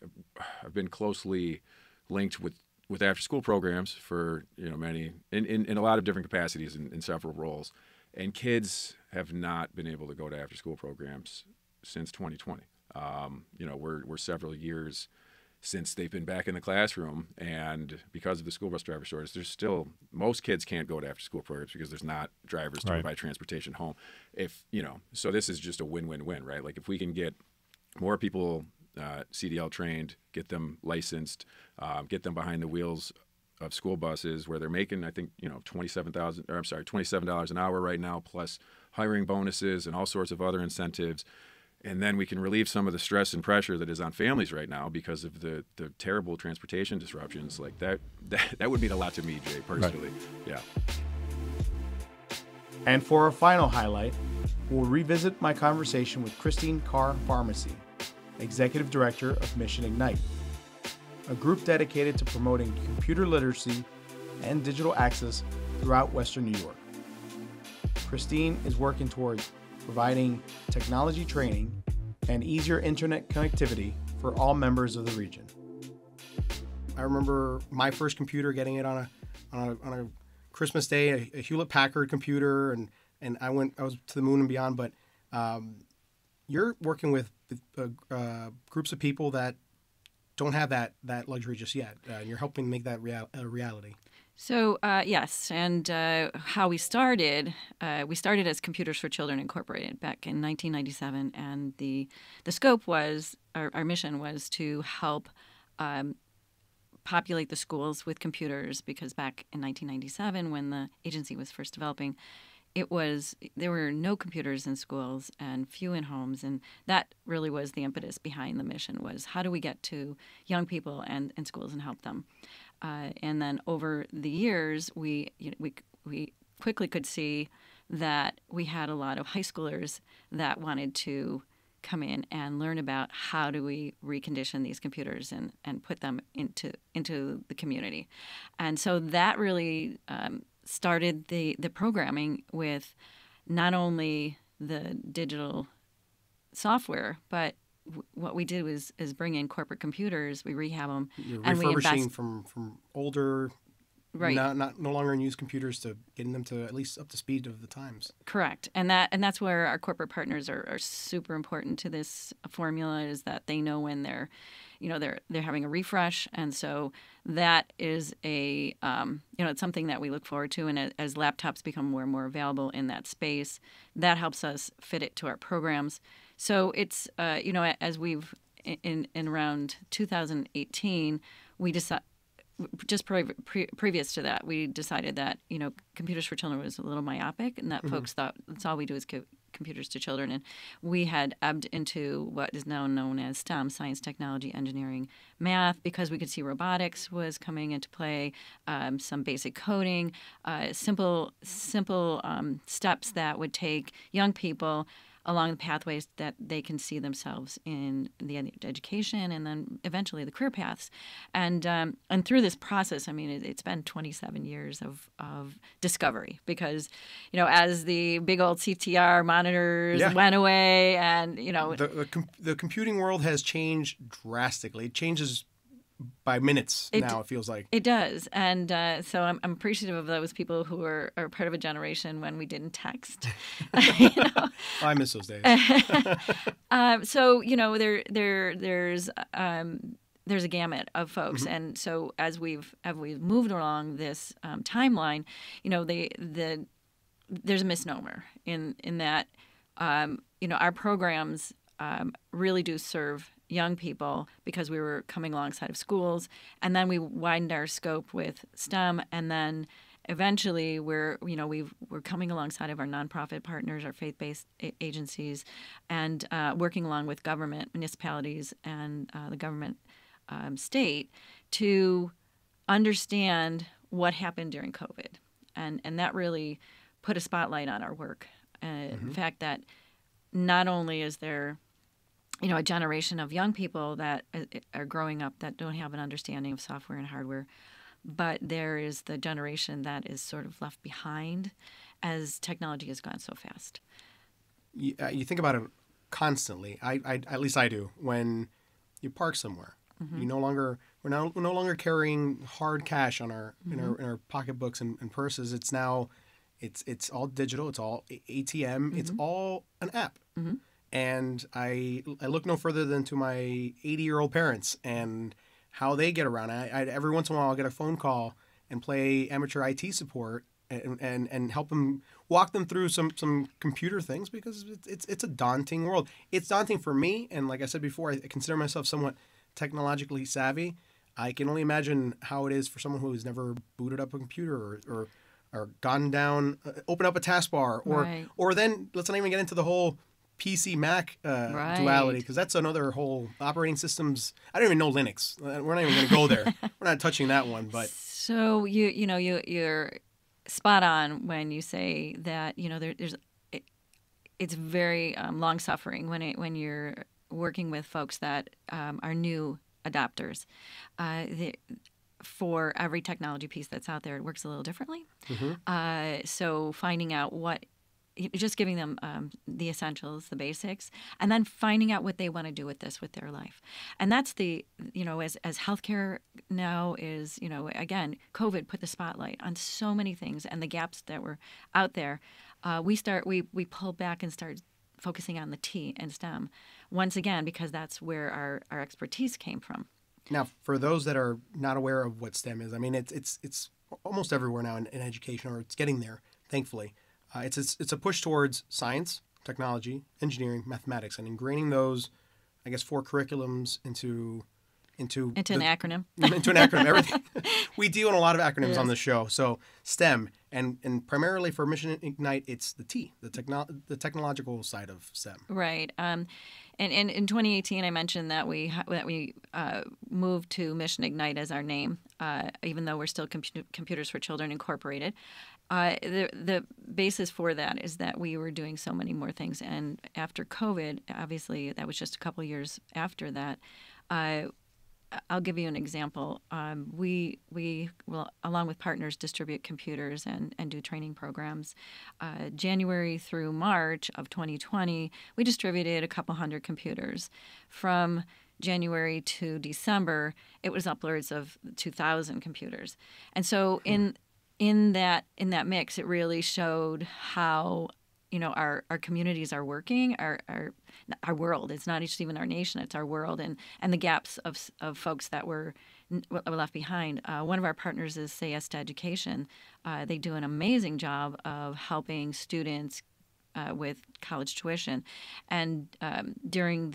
Speaker 3: closely linked with after-school programs for many in a lot of different capacities in several roles, and kids have not been able to go to after-school programs since 2020. We're several years since they've been back in the classroom, and because of the school bus driver shortage, there's still most kids can't go to after-school programs because there's not drivers to provide transportation home. So this is just a win-win-win, right? Like if we can get more people CDL trained, get them licensed, get them behind the wheels of school buses where they're making, I think, $27 an hour right now, plus hiring bonuses and all sorts of other incentives. And then we can relieve some of the stress and pressure that is on families right now because of the terrible transportation disruptions. Like that would mean a lot to me, Jay, personally. Right. Yeah.
Speaker 1: And for our final highlight, we'll revisit my conversation with Christine Carr-Barmasse, Executive Director of Mission Ignite, a group dedicated to promoting computer literacy and digital access throughout Western New York. Christine is working towards providing technology training and easier internet connectivity for all members of the region.
Speaker 7: I remember my first computer, getting it on a
Speaker 1: Christmas Day, a Hewlett Packard computer, and I was to the moon and beyond. But you're working with groups of people that don't have that luxury just yet. And you're helping make that a reality.
Speaker 4: So yes, and how we started as Computers for Children Incorporated back in 1997, and the scope was our mission was to help populate the schools with computers, because back in 1997, when the agency was first developing, there were no computers in schools and few in homes, and that really was the impetus behind the mission, was how do we get to young people and schools and help them. And then over the years, we quickly could see that we had a lot of high schoolers that wanted to come in and learn about how do we recondition these computers and put them into the community. And so that really started the programming with not only the digital software, but what we did is bring in corporate computers, we rehab them,
Speaker 1: You're
Speaker 4: and
Speaker 1: refurbishing
Speaker 4: we invest
Speaker 1: from older,
Speaker 4: right,
Speaker 1: no longer in use computers to getting them to at least up to speed of the times.
Speaker 4: correct, and that's where our corporate partners are super important to this formula, is that they know when they're having a refresh, and so that is it's something that we look forward to, and as laptops become more and more available in that space, that helps us fit it to our programs. So it's as we've in around 2018, we decided, just previous to that, we decided that Computers for Children was a little myopic, and that folks thought that's all we do is computers to children, and we had ebbed into what is now known as STEM: science, technology, engineering, math, because we could see robotics was coming into play, some basic coding, simple steps that would take young people along the pathways that they can see themselves in the education, and then eventually the career paths. And through this process, I mean, it's been 27 years of discovery, because, as the big old CTR monitors went away, and,
Speaker 1: The computing world has changed drastically. It changes by minutes now, it feels like.
Speaker 4: It does. And so I'm appreciative of those people who are part of a generation when we didn't text.
Speaker 1: I miss those days.
Speaker 4: So, there's a gamut of folks. And so as we've moved along this timeline, there's a misnomer in that, our programs really do serve young people, because we were coming alongside of schools, and then we widened our scope with STEM, and then eventually we're coming alongside of our nonprofit partners, our faith-based agencies, and working along with government, municipalities, and the government state to understand what happened during COVID, and that really put a spotlight on our work. The fact that not only is there a generation of young people that are growing up that don't have an understanding of software and hardware, but there is the generation that is sort of left behind as technology has gone so fast.
Speaker 1: You think about it constantly. I at least I do. When you park somewhere, we're no longer carrying hard cash on our in our pocketbooks and purses. It's now it's all digital. It's all ATM. It's all an app. And I look no further than to my 80-year-old parents and how they get around. I every once in a while I'll get a phone call and play amateur IT support and help them, walk them through some computer things, because it's a daunting world. It's daunting for me, and like I said before, I consider myself somewhat technologically savvy. I can only imagine how it is for someone who has never booted up a computer or gone down, open up a taskbar, or then let's not even get into the whole PC Mac duality, because that's another whole operating systems. I don't even know Linux. We're not even going to go there. We're not touching that one. But
Speaker 4: so you're spot on when you say that it's very long suffering when you're working with folks that are new adopters. For every technology piece that's out there, it works a little differently. So finding out what just giving them the essentials, the basics, and then finding out what they want to do with this with their life. And that's the, as healthcare now is, again, COVID put the spotlight on so many things and the gaps that were out there. We pulled back and started focusing on the T and STEM once again, because that's where our expertise came from.
Speaker 1: Now, for those that are not aware of what STEM is, I mean, it's almost everywhere now in education, or it's getting there, thankfully. It's a push towards science, technology, engineering, mathematics, and ingraining those, I guess, 4 curriculums into
Speaker 4: an acronym.
Speaker 1: Into an acronym. Everything. We deal in a lot of acronyms
Speaker 4: Yes.
Speaker 1: on the show. So STEM, and primarily for Mission Ignite, it's the T, the technological side of STEM.
Speaker 4: Right. And in 2018, I mentioned that we moved to Mission Ignite as our name, even though we're still Computers for Children Incorporated. The basis for that is that we were doing so many more things. And after COVID, obviously, that was just a couple years after that, I'll give you an example. We will, along with partners, distribute computers and do training programs. January through March of 2020, we distributed a couple hundred computers. From January to December, it was upwards of 2,000 computers. And so in that mix, it really showed how our communities are working, our world. It's not just even our nation; it's our world, and the gaps of folks that were left behind. One of our partners is Say Yes to Education. They do an amazing job of helping students with college tuition, and during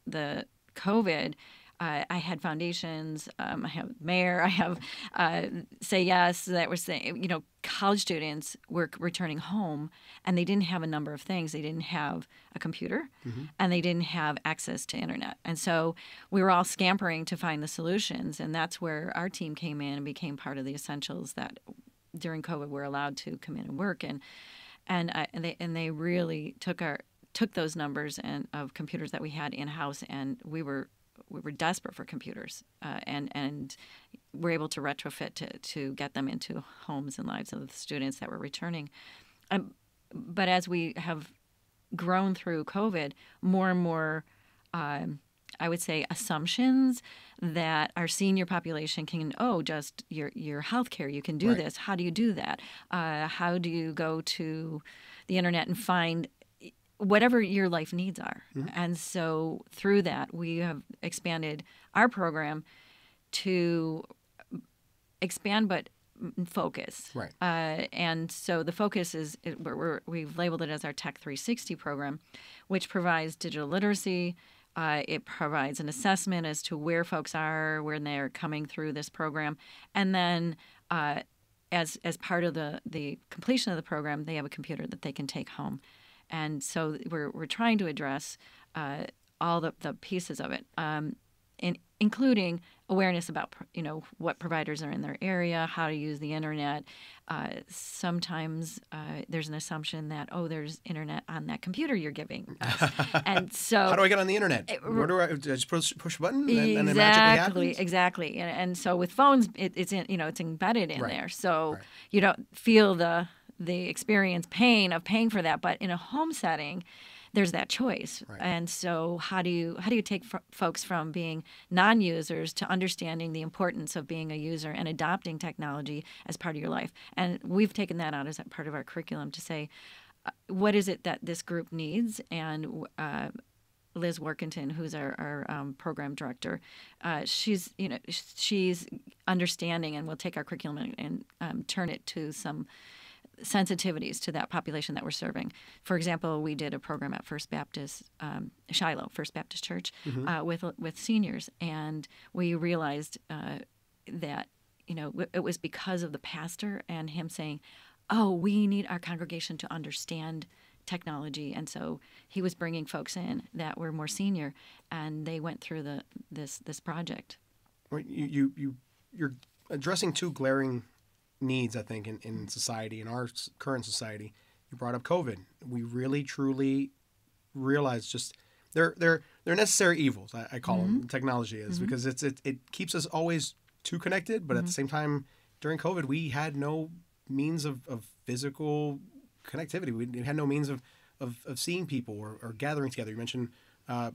Speaker 4: the COVID. I had foundations, I have Mayor, I have Say Yes that were saying, college students were returning home and they didn't have a number of things. They didn't have a computer and they didn't have access to internet. And so we were all scampering to find the solutions. And that's where our team came in and became part of the essentials that during COVID were allowed to come in and work. And they really took those numbers of computers that we had in-house, and we were desperate for computers, and we're able to retrofit to get them into homes and lives of the students that were returning. But as we have grown through COVID, more and more, I would say, assumptions that our senior population can, just your healthcare, you can do
Speaker 1: Right.
Speaker 4: this. How do you do that? How do you go to the internet and find whatever your life needs are? And so through that, we have expanded our program to expand but focus.
Speaker 1: Right.
Speaker 4: And so the focus is we've labeled it as our Tech 360 program, which provides digital literacy. It provides an assessment as to where folks are when they're coming through this program. And then as part of the completion of the program, they have a computer that they can take home. And so we're trying to address all the pieces of it, including awareness about what providers are in their area, how to use the internet. Sometimes there's an assumption that there's internet on that computer you're giving us. And so
Speaker 1: How do I get on the internet? Where do I just push a button and it magically happens?
Speaker 4: Exactly. And so with phones, it's embedded in
Speaker 1: Right.
Speaker 4: there, so
Speaker 1: Right.
Speaker 4: you don't feel the experience pain of paying for that. But in a home setting, there's that choice.
Speaker 1: Right.
Speaker 4: And so how do you take folks from being non-users to understanding the importance of being a user and adopting technology as part of your life? And we've taken that out as a part of our curriculum to say, what is it that this group needs? And Liz Workington, who's our program director, she's understanding, and we'll take our curriculum and turn it to some sensitivities to that population that we're serving. For example, we did a program at First Baptist Shiloh, First Baptist Church, with seniors, and we realized that it was because of the pastor and him saying, we need our congregation to understand technology. And so he was bringing folks in that were more senior, and they went through this project.
Speaker 1: You're addressing two glaring needs, I think, in society, in our current society. You brought up COVID. We really, truly realize just they're necessary evils. I call them. Technology is because it keeps us always too connected, but at the same time, during COVID, we had no means of physical connectivity. We had no means of seeing people or gathering together. You mentioned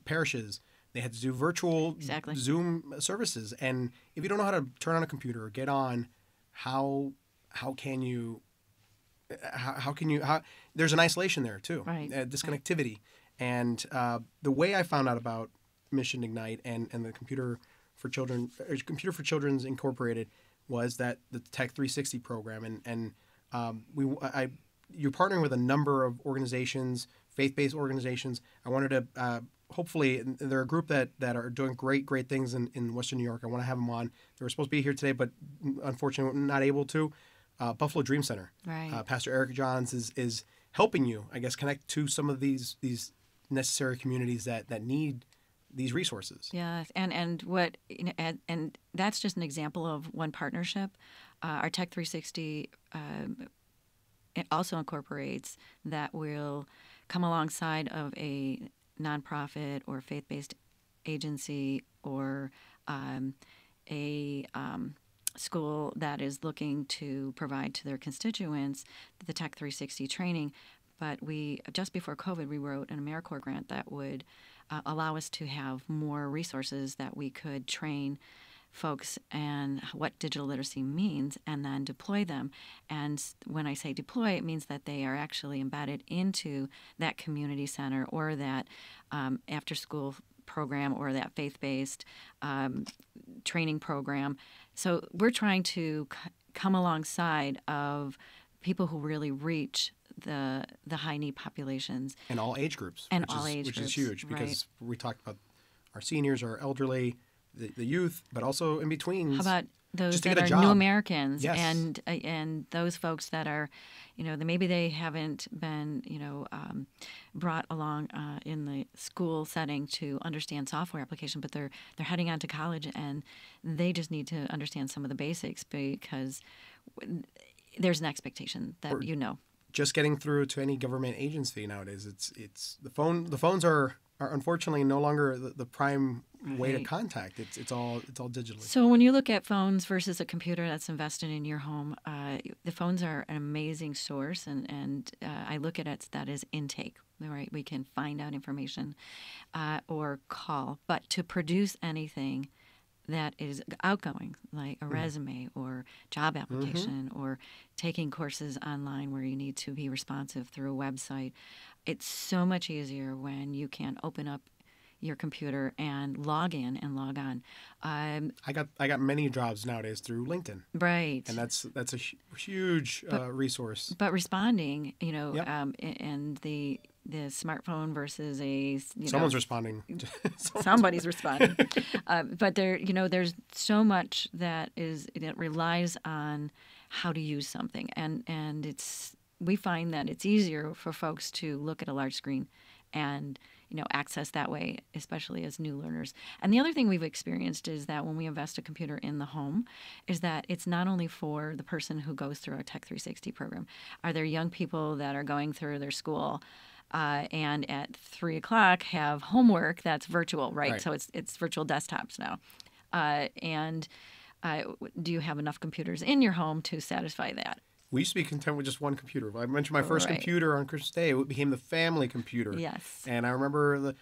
Speaker 1: parishes. They had to do virtual Zoom services. And if you don't know how to turn on a computer or get on, how can you there's an isolation there too,
Speaker 4: right.
Speaker 1: Disconnectivity. And the way I found out about Mission Ignite and the Computer for Children's Incorporated was that the Tech 360 program, and you're partnering with a number of organizations, faith-based organizations. I wanted to hopefully, they're a group that are doing great things in Western New York. I want to have them on. They were supposed to be here today, but unfortunately not able to. Buffalo Dream Center.
Speaker 4: Right.
Speaker 1: Pastor Eric Johns is helping you, I guess, connect to some of these necessary communities that need these resources.
Speaker 4: Yeah, and what and that's just an example of one partnership. Our Tech 360 it also incorporates that will come alongside of a nonprofit or faith-based agency or a school that is looking to provide to their constituents the Tech 360 training. But just before COVID, we wrote an AmeriCorps grant that would allow us to have more resources that we could train folks and what digital literacy means and then deploy them. And when I say deploy, it means that they are actually embedded into that community center or that after-school program or that faith-based training program. So we're trying to come alongside of people who really reach the high-need populations.
Speaker 1: And all age groups. Which is huge because we talked about our seniors, our elderly, the youth, but also in between.
Speaker 4: How about those that are new Americans and those folks that are, maybe they haven't been, brought along in the school setting to understand software application, but they're heading on to college and they just need to understand some of the basics because there's an expectation that
Speaker 1: just getting through to any government agency nowadays. It's the phones are unfortunately no longer the prime way to contact. It's all digitally.
Speaker 4: So when you look at phones versus a computer that's invested in your home, the phones are an amazing source, and I look at it that as intake. Right, we can find out information or call, but to produce anything that is outgoing, like a resume or job application or taking courses online where you need to be responsive through a website. It's so much easier when you can open up your computer and log in and log on.
Speaker 1: I got many jobs nowadays through LinkedIn.
Speaker 4: Right.
Speaker 1: And that's a huge resource.
Speaker 4: But responding, and the smartphone versus
Speaker 1: someone's responding.
Speaker 4: Somebody's responding. But there's so much that relies on how to use something, and we find that it's easier for folks to look at a large screen and access that way, especially as new learners. And the other thing we've experienced is that when we invest a computer in the home, is that it's not only for the person who goes through our Tech 360 program. Are there young people that are going through their school and at 3 o'clock have homework that's virtual, right? So it's virtual desktops now. Do you have enough computers in your home to satisfy that?
Speaker 1: We used to be content with just one computer. I mentioned my first computer on Christmas Day. It became the family computer.
Speaker 4: Yes.
Speaker 1: And I remember the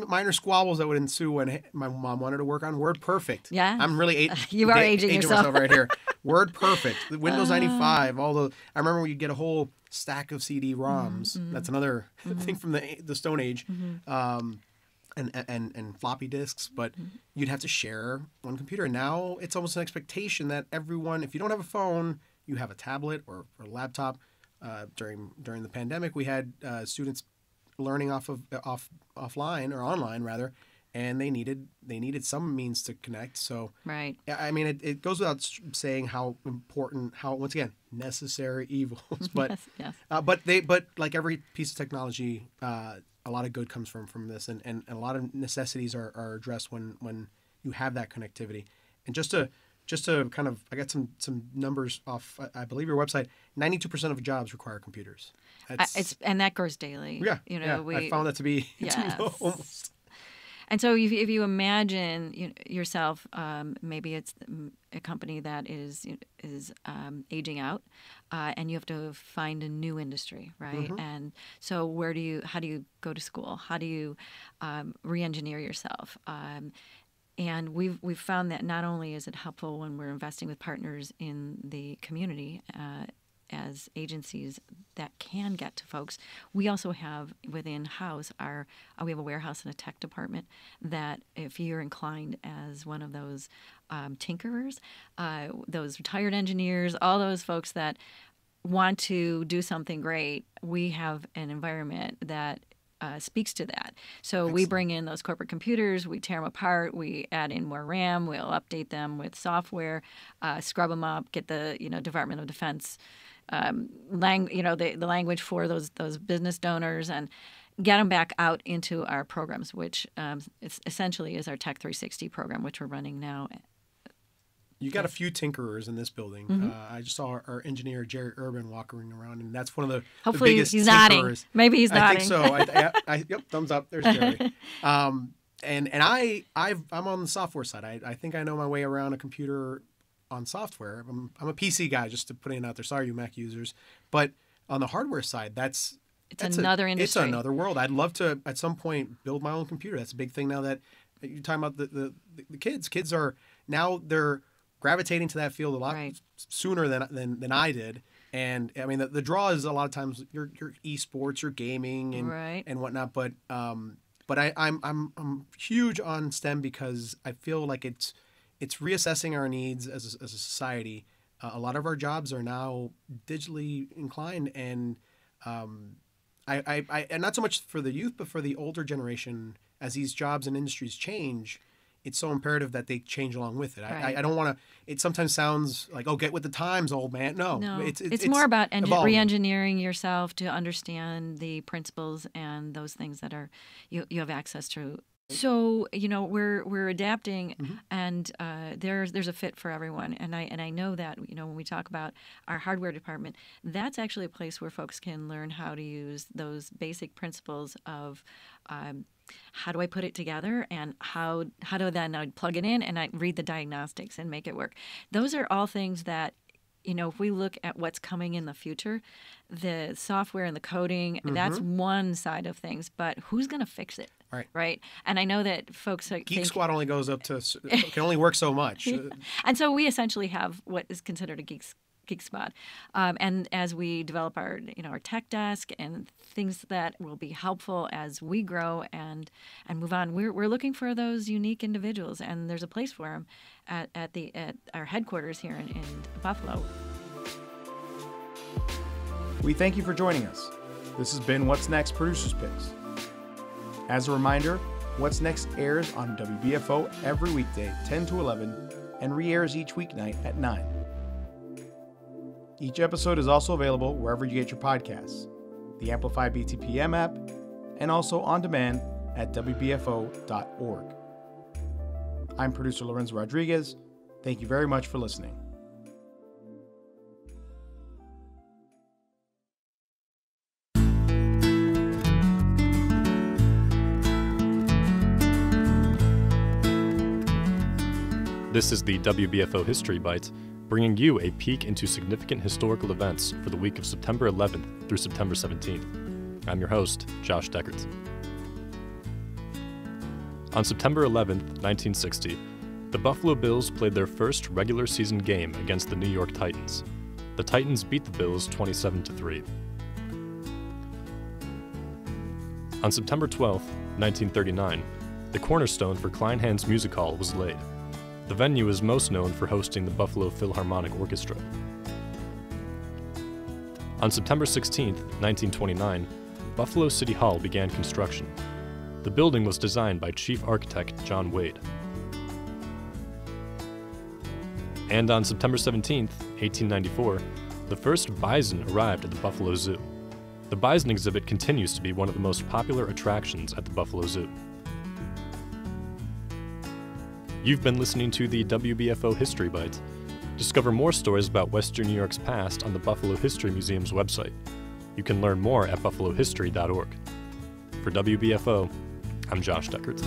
Speaker 1: minor squabbles that would ensue when my mom wanted to work on WordPerfect.
Speaker 4: Yeah.
Speaker 1: I'm really
Speaker 4: you are aging yourself
Speaker 1: myself right here. WordPerfect, Windows 95, I remember when you get a whole stack of CD-ROMs. That's another thing from the Stone Age. And floppy disks, but you'd have to share one computer. Now it's almost an expectation that everyone, if you don't have a phone, you have a tablet or a laptop. During the pandemic, we had students learning offline or online rather, and they needed some means to connect. So
Speaker 4: right.
Speaker 1: I mean, it goes without saying how important, how once again necessary evils, but
Speaker 4: yes.
Speaker 1: But like every piece of technology, a lot of good comes from this, and a lot of necessities are addressed when you have that connectivity. And just to kind of, I got some numbers off, I believe your website. 92% of jobs require computers.
Speaker 4: And that grows daily.
Speaker 1: Yeah,
Speaker 4: I
Speaker 1: found that to be
Speaker 4: yes.
Speaker 1: almost.
Speaker 4: And so if you imagine yourself, maybe it's a company that is aging out, and you have to find a new industry, right? And so how do you go to school? How do you re-engineer yourself? And we've found that not only is it helpful when we're investing with partners in the community, as agencies that can get to folks, we also have within house we have a warehouse and a tech department that if you're inclined as one of those tinkerers, those retired engineers, all those folks that want to do something great, we have an environment that speaks to that. So
Speaker 1: Excellent.
Speaker 4: We bring in those corporate computers, we tear them apart, we add in more RAM, we'll update them with software, scrub them up, get the Department of Defense the language for those business donors, and get them back out into our programs, which essentially is our Tech 360 program, which we're running now.
Speaker 1: You got a few tinkerers in this building. I just saw our engineer Jerry Urban walking around, and that's one of the
Speaker 4: Hopefully
Speaker 1: the biggest
Speaker 4: he's
Speaker 1: tinkerers.
Speaker 4: nodding. Maybe he's nodding.
Speaker 1: I think so. Yep, thumbs up. There's Jerry. I'm on the software side. I think I know my way around a computer on software. I'm a PC guy, just to put it out there. Sorry, you Mac users. But on the hardware side, that's
Speaker 4: another industry.
Speaker 1: It's another world. I'd love to at some point build my own computer. That's a big thing now that you're talking about the kids. Kids are now they're gravitating to that field a lot sooner than I did. And I mean the draw is a lot of times your esports, your gaming and whatnot. But I'm huge on STEM because I feel like it's reassessing our needs as a society. A lot of our jobs are now digitally inclined, and I not so much for the youth, but for the older generation, as these jobs and industries change, it's so imperative that they change along with it.
Speaker 4: Right.
Speaker 1: I don't want to. It sometimes sounds like, oh, get with the times, old man. No,
Speaker 4: it's more about re-engineering yourself to understand the principles and those things that are you have access to. So we're adapting, and there's a fit for everyone. And I know that when we talk about our hardware department, that's actually a place where folks can learn how to use those basic principles of how do I put it together, and how do then I plug it in and I read the diagnostics and make it work. Those are all things that, if we look at what's coming in the future, the software and the coding, that's one side of things, but who's going to fix it? Right. And I know that folks
Speaker 1: Geek Squad only goes up to, can only work so much.
Speaker 4: And so we essentially have what is considered a Geek Squad. And as we develop our tech desk and things that will be helpful as we grow and move on, we're looking for those unique individuals, and there's a place for them at our headquarters here in Buffalo.
Speaker 1: We thank you for joining us. This has been What's Next Producers Picks. As a reminder, What's Next airs on WBFO every weekday, 10 to 11, and re-airs each weeknight at 9. Each episode is also available wherever you get your podcasts, the Amplify BTPM app, and also on demand at WBFO.org. I'm producer Lorenzo Rodriguez. Thank you very much for listening.
Speaker 7: This is the WBFO History Bite, bringing you a peek into significant historical events for the week of September 11th through September 17th. I'm your host, Josh Deckert. On September 11th, 1960, the Buffalo Bills played their first regular season game against the New York Titans. The Titans beat the Bills 27-3. On September 12th, 1939, the cornerstone for Kleinhans Music Hall was laid. The venue is most known for hosting the Buffalo Philharmonic Orchestra. On September 16, 1929, Buffalo City Hall began construction. The building was designed by Chief Architect John Wade. And on September 17, 1894, the first bison arrived at the Buffalo Zoo. The bison exhibit continues to be one of the most popular attractions at the Buffalo Zoo. You've been listening to the WBFO History Bite. Discover more stories about Western New York's past on the Buffalo History Museum's website. You can learn more at buffalohistory.org. For WBFO, I'm Josh Deckert.